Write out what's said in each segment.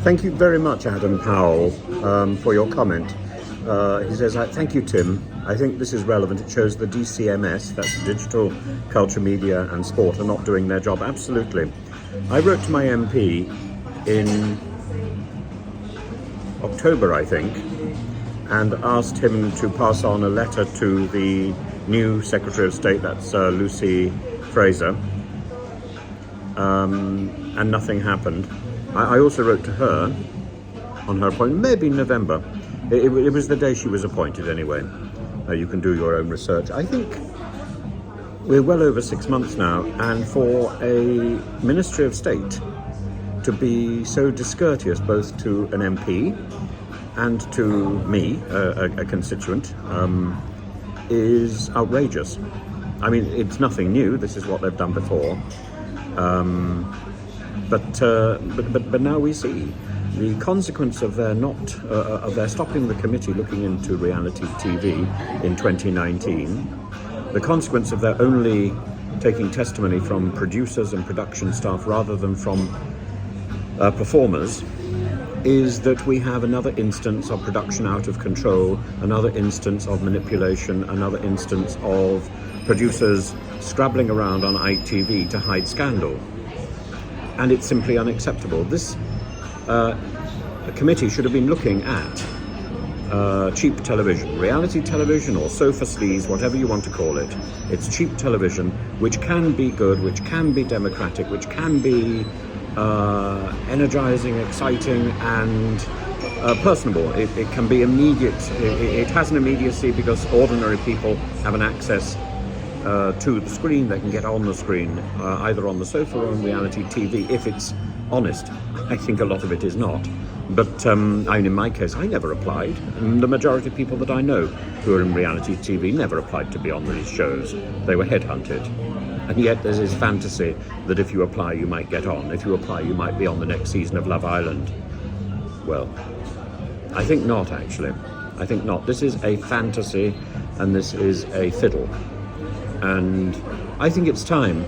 Thank you very much, Adam Powell, for your comment. He says, thank you, Tim. I think this is relevant. It shows the DCMS, that's Digital, Culture, Media and Sport, are not doing their job. Absolutely. I wrote to my MP in October, I think, and asked him to pass on a letter to the new Secretary of State, that's Lucy Frazer, and nothing happened. I also wrote to her on her appointment, maybe in November. It was the day she was appointed anyway. You can do your own research. I think we're well over 6 months now, and for a Ministry of State to be so discourteous both to an MP and to me, a constituent, is outrageous. I mean, it's nothing new. This is what they've done before. But now we see the consequence of their stopping the committee looking into reality TV in 2019. The consequence of their only taking testimony from producers and production staff rather than from performers is that we have another instance of production out of control, another instance of manipulation, another instance of producers scrabbling around on ITV to hide scandal. And it's simply unacceptable. This committee should have been looking at cheap television, reality television or sofa sleaze, whatever you want to call it. It's cheap television, which can be good, which can be democratic, which can be energizing, exciting and personable. It can be immediate. It has an immediacy because ordinary people have an access to the screen. They can get on the screen, either on the sofa or on reality TV, if it's honest. I think a lot of it is not. But in my case, I never applied. The majority of people that I know who are in reality TV never applied to be on these shows. They were headhunted. And yet there's this fantasy that if you apply, you might get on. If you apply, you might be on the next season of Love Island. Well, I think not, actually. I think not. This is a fantasy, and this is a fiddle. And I think it's time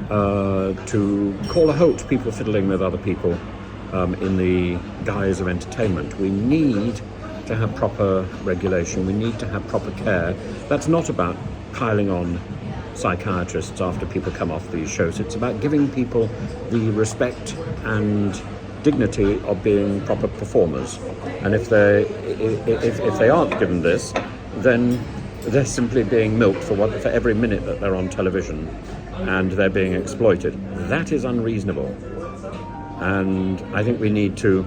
to call a halt to people fiddling with other people in the guise of entertainment. We need to have proper regulation. We need to have proper care. That's not about piling on psychiatrists after people come off these shows. It's about giving people the respect and dignity of being proper performers. And if they aren't given this, then they're simply being milked for every minute that they're on television, and they're being exploited. That is unreasonable, and I think we need to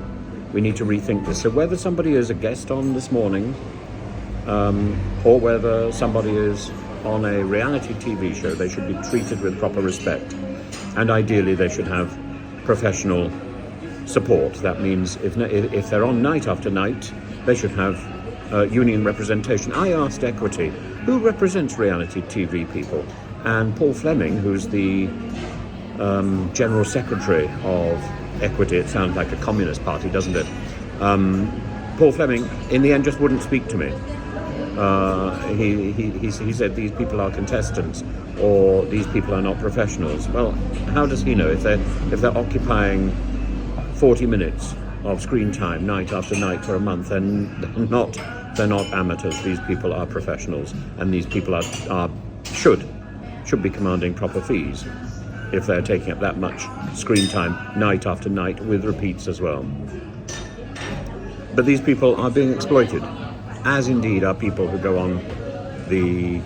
rethink this. So whether somebody is a guest on this morning, or whether somebody is on a reality TV show, they should be treated with proper respect, and ideally they should have professional support. That means if they're on night after night, they should have union representation. I asked Equity, who represents reality TV people? And Paul Fleming, who's the General Secretary of Equity, it sounds like a communist party, doesn't it? Paul Fleming, in the end, just wouldn't speak to me. He said these people are contestants, or these people are not professionals. Well, how does he know if they're occupying 40 minutes of screen time night after night for a month? Then they're not amateurs. These people are professionals, and these people should be commanding proper fees if they're taking up that much screen time night after night with repeats as well. But these people are being exploited, as indeed are people who go on the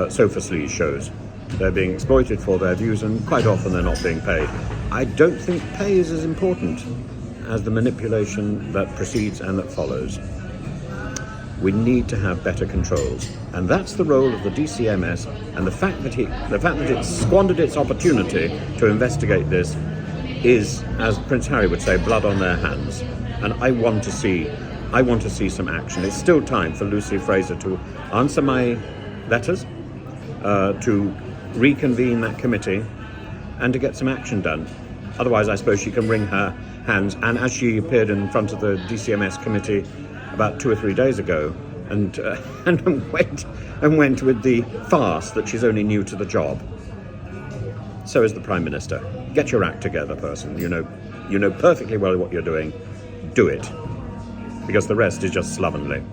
sofa sleaze shows. They're being exploited for their views, and quite often they're not being paid. I don't think pay is as important as the manipulation that precedes and that follows. We need to have better controls, and that's the role of the DCMS. And the fact that it squandered its opportunity to investigate this is, as Prince Harry would say, blood on their hands. And I want to see some action. It's still time for Lucy Frazer to answer my letters, to reconvene that committee, and to get some action done. Otherwise, I suppose she can wring her hands. And as she appeared in front of the DCMS committee about 2 or 3 days ago, and went with the farce that she's only new to the job. So is the Prime Minister. Get your act together, person. you know perfectly well what you're doing, do it. Because the rest is just slovenly.